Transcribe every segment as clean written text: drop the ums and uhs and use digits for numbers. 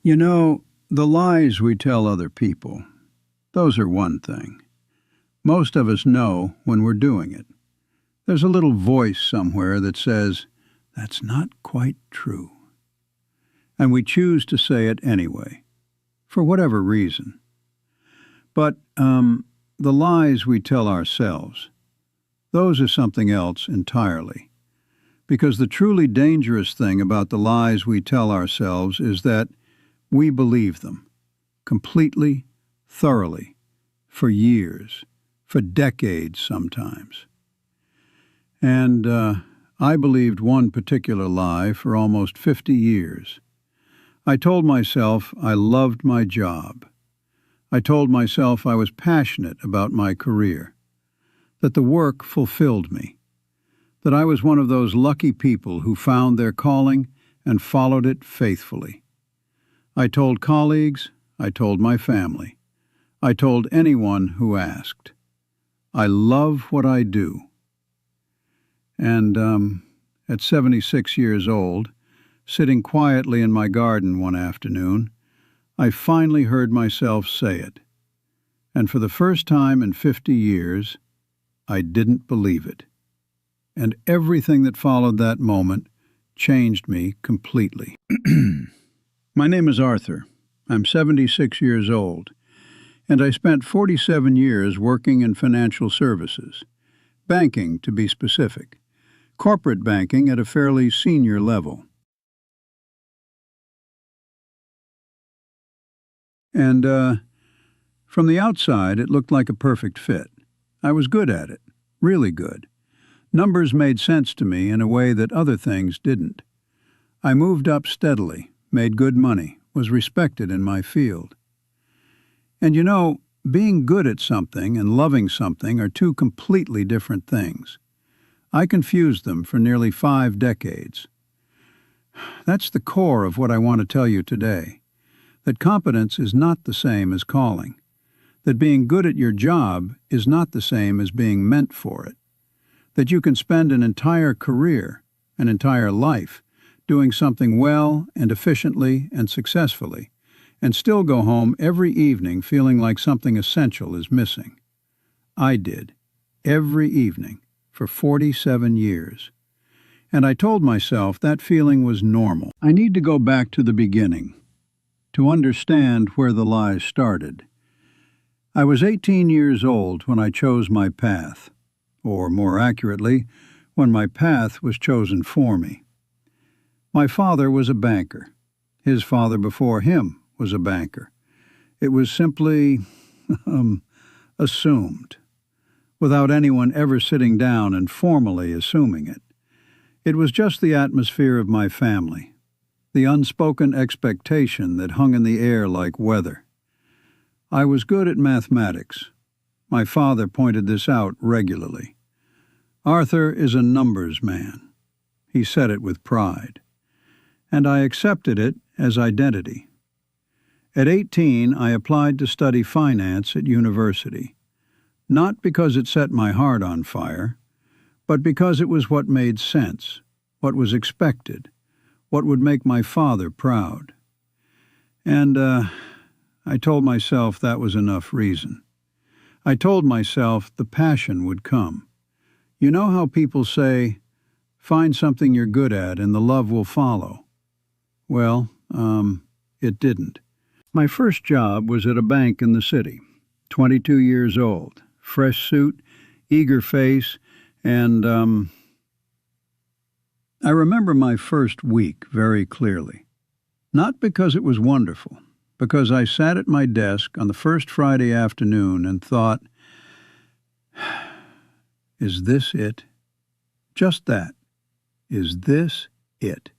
You know, the lies we tell other people, those are one thing. Most of us know when we're doing it. There's a little voice somewhere that says, "That's not quite true." And we choose to say it anyway, for whatever reason. But the lies we tell ourselves, those are something else entirely. Because the truly dangerous thing about the lies we tell ourselves is that we believe them, completely, thoroughly, for years, for decades sometimes. And I believed one particular lie for almost 50 years. I told myself I loved my job. I told myself I was passionate about my career, that the work fulfilled me, that I was one of those lucky people who found their calling and followed it faithfully. I told colleagues, I told my family, I told anyone who asked. I love what I do. And at 76 years old, sitting quietly in my garden one afternoon, I finally heard myself say it. And for the first time in 50 years, I didn't believe it. And everything that followed that moment changed me completely. My name is Arthur. I'm 76 years old, and I spent 47 years working in financial services, banking to be specific, corporate banking at a fairly senior level. And from the outside, it looked like a perfect fit. I was good at it, really good. Numbers made sense to me in a way that other things didn't. I moved up steadily, made good money, was respected in my field. And you know, being good at something and loving something are two completely different things. I confused them for nearly 5 decades. That's the core of what I want to tell you today, that competence is not the same as calling, that being good at your job is not the same as being meant for it, that you can spend an entire career, an entire life, doing something well and efficiently and successfully, and still go home every evening feeling like something essential is missing. I did, every evening, for 47 years. And I told myself that feeling was normal. I need to go back to the beginning, to understand where the lies started. I was 18 years old when I chose my path, or more accurately, when my path was chosen for me. My father was a banker. His father before him was a banker. It was simply assumed, without anyone ever sitting down and formally assuming it. It was just the atmosphere of my family, the unspoken expectation that hung in the air like weather. I was good at mathematics. My father pointed this out regularly. Arthur is a numbers man. He said it with pride. And I accepted it as identity. At 18, I applied to study finance at university, not because it set my heart on fire, but because it was what made sense, what was expected, what would make my father proud. And I told myself that was enough reason. I told myself the passion would come. You know how people say, find something you're good at and the love will follow? Well, it didn't. My first job was at a bank in the city, 22 years old, fresh suit, eager face, and I remember my first week very clearly. Not because it was wonderful, because I sat at my desk on the first Friday afternoon and thought, is this it? Just that. Is this it?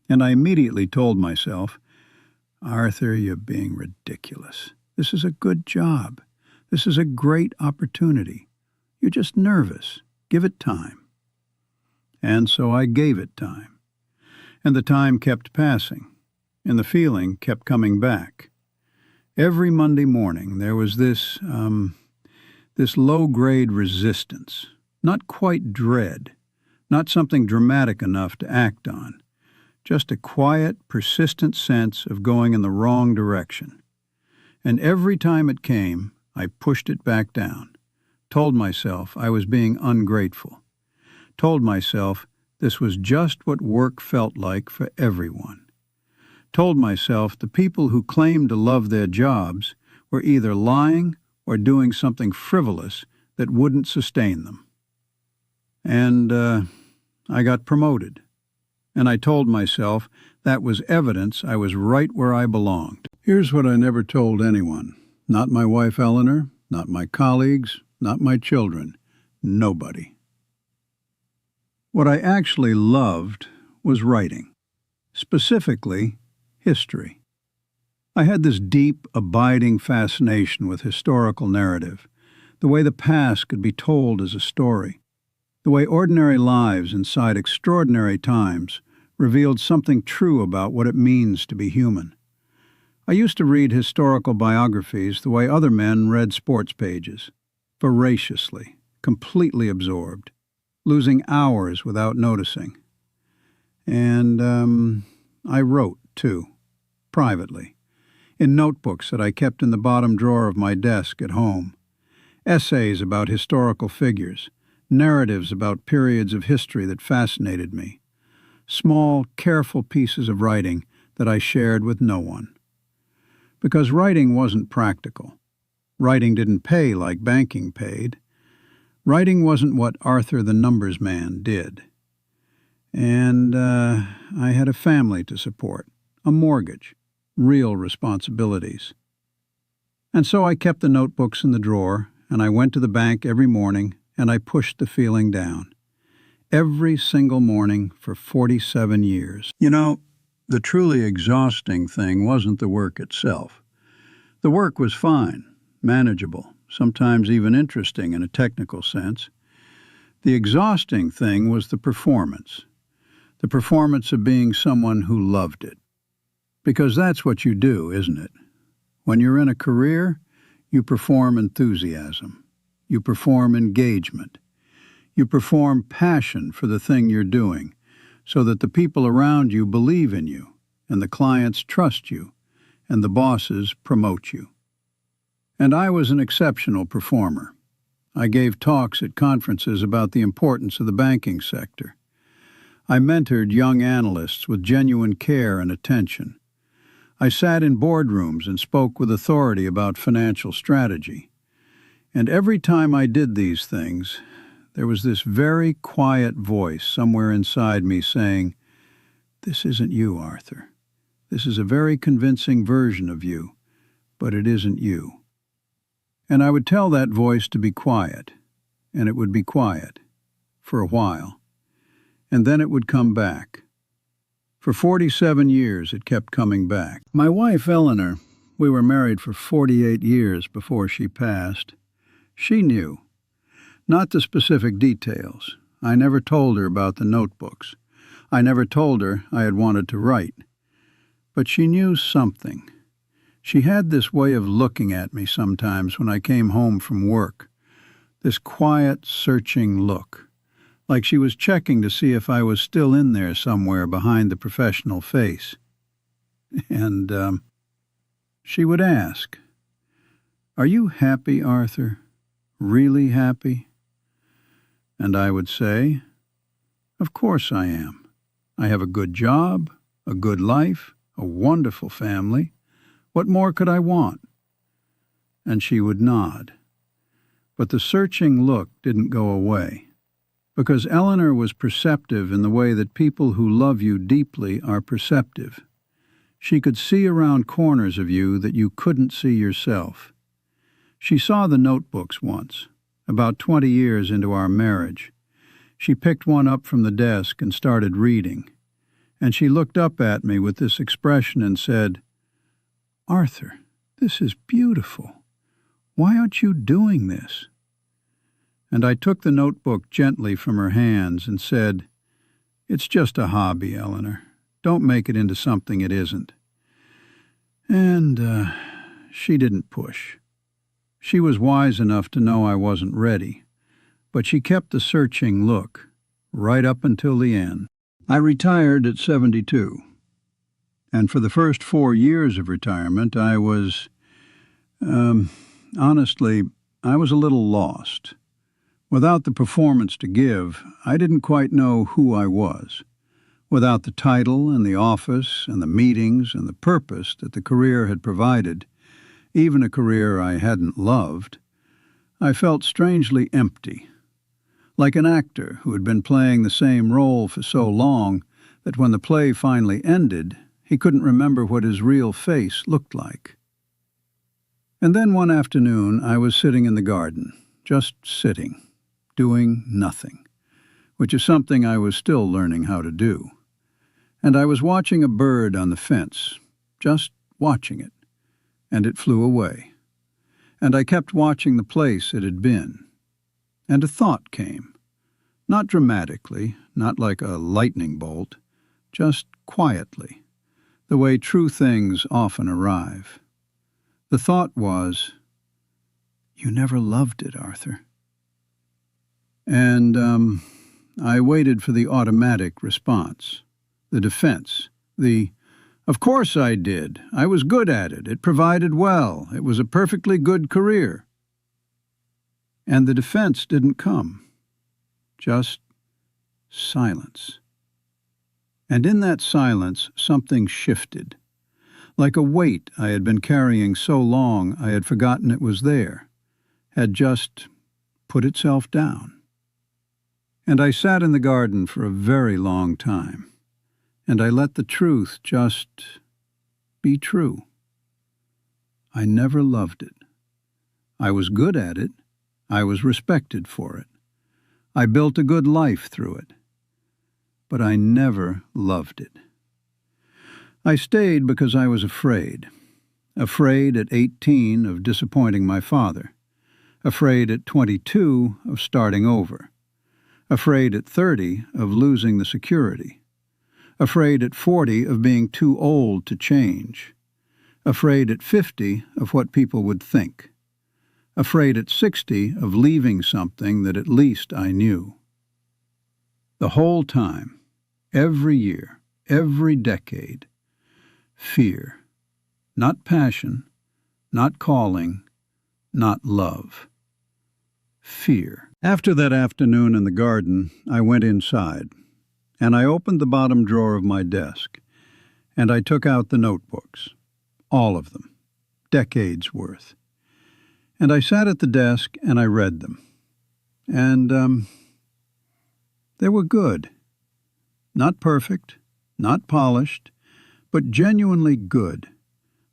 And I immediately told myself, Arthur, you're being ridiculous. This is a good job. This is a great opportunity. You're just nervous. Give it time. And so I gave it time. And the time kept passing, and the feeling kept coming back. Every Monday morning there was this low-grade resistance, not quite dread, not something dramatic enough to act on, just a quiet, persistent sense of going in the wrong direction. And every time it came, I pushed it back down, told myself I was being ungrateful, told myself this was just what work felt like for everyone, told myself the people who claimed to love their jobs were either lying or doing something frivolous that wouldn't sustain them. And I got promoted, and I told myself that was evidence I was right where I belonged. Here's what I never told anyone, not my wife Eleanor, not my colleagues, not my children, nobody. What I actually loved was writing, specifically history. I had this deep, abiding fascination with historical narrative, the way the past could be told as a story, the way ordinary lives inside extraordinary times revealed something true about what it means to be human. I used to read historical biographies the way other men read sports pages, voraciously, completely absorbed, losing hours without noticing. And I wrote, too, privately, in notebooks that I kept in the bottom drawer of my desk at home. Essays about historical figures, narratives about periods of history that fascinated me, small, careful pieces of writing that I shared with no one. Because writing wasn't practical. Writing didn't pay like banking paid. Writing wasn't what Arthur the numbers man did. And I had a family to support, a mortgage, real responsibilities. And so I kept the notebooks in the drawer, and I went to the bank every morning, and I pushed the feeling down. Every single morning for 47 years. You know, the truly exhausting thing wasn't the work itself. The work was fine, manageable, sometimes even interesting in a technical sense. The exhausting thing was the performance of being someone who loved it. Because that's what you do, isn't it? When you're in a career, you perform enthusiasm. You perform engagement. You perform passion for the thing you're doing, so that the people around you believe in you, and the clients trust you, and the bosses promote you. And I was an exceptional performer. I gave talks at conferences about the importance of the banking sector. I mentored young analysts with genuine care and attention. I sat in boardrooms and spoke with authority about financial strategy. And every time I did these things, there was this very quiet voice somewhere inside me saying, "This isn't you, Arthur. This is a very convincing version of you, but it isn't you." And I would tell that voice to be quiet, and it would be quiet, for a while. And then it would come back. For 47 years it kept coming back. My wife, Eleanor, we were married for 48 years before she passed. She knew. Not the specific details. I never told her about the notebooks. I never told her I had wanted to write. But she knew something. She had this way of looking at me sometimes when I came home from work. This quiet, searching look. Like she was checking to see if I was still in there somewhere behind the professional face. And she would ask, "Are you happy, Arthur? Really happy?" And I would say, "Of course I am. I have a good job, a good life, a wonderful family. What more could I want?" And she would nod. But the searching look didn't go away, because Eleanor was perceptive in the way that people who love you deeply are perceptive. She could see around corners of you that you couldn't see yourself. She saw the notebooks once, about 20 years into our marriage. She picked one up from the desk and started reading, and she looked up at me with this expression and said, "Arthur, this is beautiful. Why aren't you doing this?" And I took the notebook gently from her hands and said, "It's just a hobby, Eleanor. Don't make it into something it isn't." And she didn't push. She was wise enough to know I wasn't ready, but she kept the searching look right up until the end. I retired at 72, and for the first 4 years of retirement, honestly, I was a little lost. Without the performance to give, I didn't quite know who I was. Without the title and the office and the meetings and the purpose that the career had provided, even a career I hadn't loved, I felt strangely empty, like an actor who had been playing the same role for so long that when the play finally ended, he couldn't remember what his real face looked like. And then one afternoon I was sitting in the garden, just sitting, doing nothing, which is something I was still learning how to do. And I was watching a bird on the fence, just watching it, and it flew away. And I kept watching the place it had been. And a thought came, not dramatically, not like a lightning bolt, just quietly, the way true things often arrive. The thought was, "You never loved it, Arthur." And I waited for the automatic response, the defense, "Of course I did. I was good at it. It provided well. It was a perfectly good career." And the defense didn't come. Just silence. And in that silence, something shifted. Like a weight I had been carrying so long I had forgotten it was there, had just put itself down. And I sat in the garden for a very long time, and I let the truth just be true. I never loved it. I was good at it. I was respected for it. I built a good life through it. But I never loved it. I stayed because I was afraid. Afraid at 18 of disappointing my father. Afraid at 22 of starting over. Afraid at 30 of losing the security. Afraid at 40 of being too old to change. Afraid at 50 of what people would think. Afraid at 60 of leaving something that at least I knew. The whole time, every year, every decade, fear. Not passion, not calling, not love. Fear. After that afternoon in the garden, I went inside, and I opened the bottom drawer of my desk, and I took out the notebooks, all of them, decades worth. And I sat at the desk and I read them. And they were good. Not perfect, not polished, but genuinely good.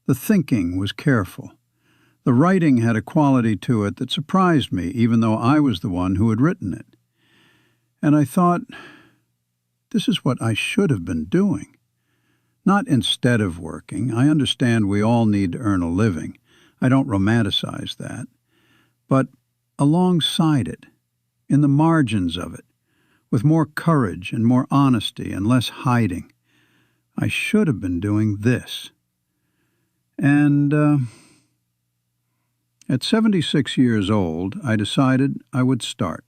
The thinking was careful. The writing had a quality to it that surprised me, even though I was the one who had written it. And I thought, this is what I should have been doing. Not instead of working. I understand we all need to earn a living. I don't romanticize that. But alongside it, in the margins of it, with more courage and more honesty and less hiding, I should have been doing this. And at 76 years old, I decided I would start.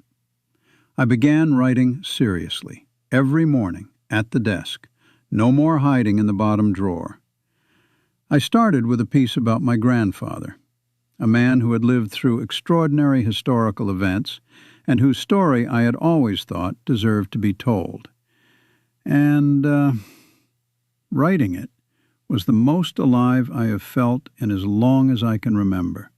I began writing seriously, every morning, at the desk. No more hiding in the bottom drawer. I started with a piece about my grandfather, a man who had lived through extraordinary historical events and whose story I had always thought deserved to be told. And writing it was the most alive I have felt in as long as I can remember.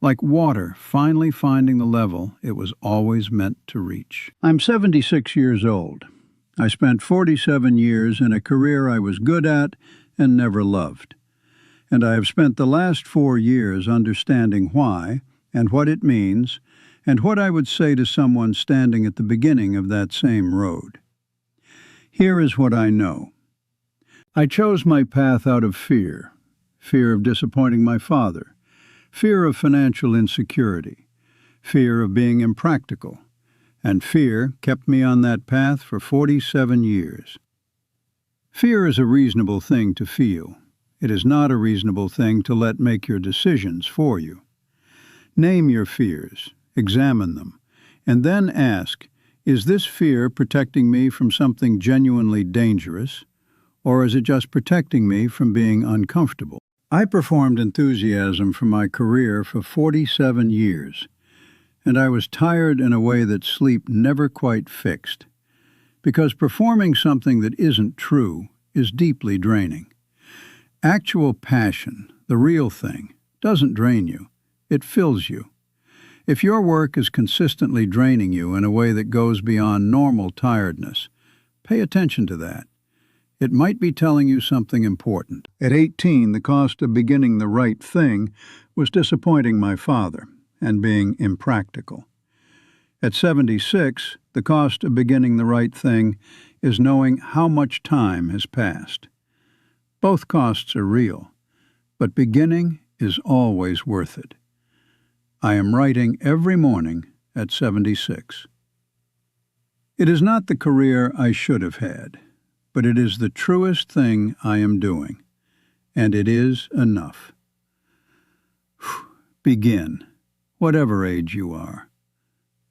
Like water finally finding the level it was always meant to reach. I'm 76 years old. I spent 47 years in a career I was good at and never loved. And I have spent the last 4 years understanding why and what it means and what I would say to someone standing at the beginning of that same road. Here is what I know. I chose my path out of fear of disappointing my father, fear of financial insecurity, fear of being impractical, and fear kept me on that path for 47 years. Fear is a reasonable thing to feel. It is not a reasonable thing to let make your decisions for you. Name your fears, examine them, and then ask, Is this fear protecting me from something genuinely dangerous, or is it just protecting me from being uncomfortable? I performed enthusiasm for my career for 47 years, and I was tired in a way that sleep never quite fixed, because performing something that isn't true is deeply draining. Actual passion, the real thing, doesn't drain you, it fills you. If your work is consistently draining you in a way that goes beyond normal tiredness, pay attention to that. It might be telling you something important. At 18, the cost of beginning the right thing was disappointing my father and being impractical. At 76, the cost of beginning the right thing is knowing how much time has passed. Both costs are real, but beginning is always worth it. I am writing every morning at 76. It is not the career I should have had, but it is the truest thing I am doing, and it is enough. Begin, whatever age you are.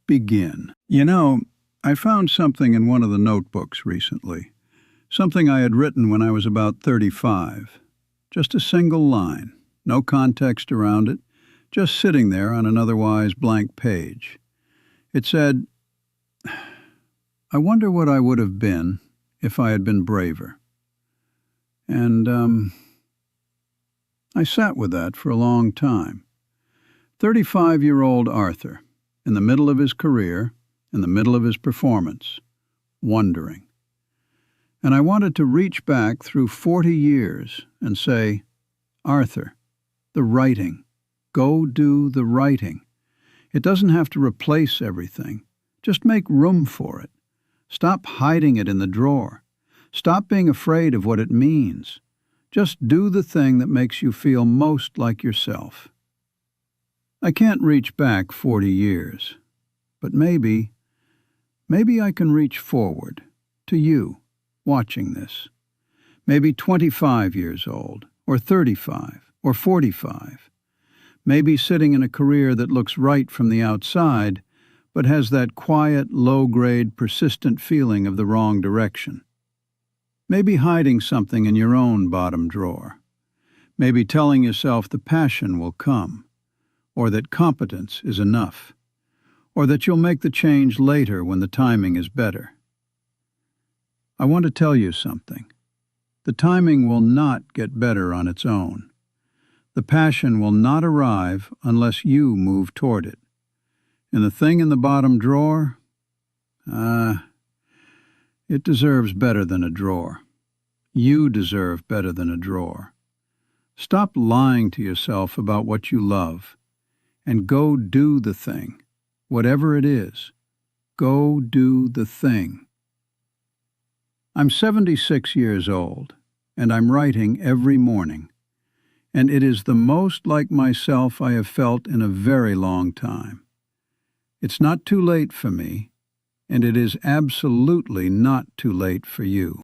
Begin. You know, I found something in one of the notebooks recently, something I had written when I was about 35. Just a single line, no context around it, just sitting there on an otherwise blank page. It said, "I wonder what I would have been if I had been braver." And I sat with that for a long time. 35-year-old Arthur, in the middle of his career, in the middle of his performance, wondering. And I wanted to reach back through 40 years and say, Arthur, the writing. Go do the writing. It doesn't have to replace everything. Just make room for it. Stop hiding it in the drawer. Stop being afraid of what it means. Just do the thing that makes you feel most like yourself. I can't reach back 40 years, but maybe I can reach forward to you watching this. Maybe 25 years old, or 35, or 45. Maybe sitting in a career that looks right from the outside, but has that quiet, low-grade, persistent feeling of the wrong direction. Maybe hiding something in your own bottom drawer. Maybe telling yourself the passion will come, or that competence is enough, or that you'll make the change later when the timing is better. I want to tell you something. The timing will not get better on its own. The passion will not arrive unless you move toward it. And the thing in the bottom drawer? It deserves better than a drawer. You deserve better than a drawer. Stop lying to yourself about what you love, and go do the thing, whatever it is. Go do the thing. I'm 76 years old, and I'm writing every morning. And it is the most like myself I have felt in a very long time. It's not too late for me, and it is absolutely not too late for you.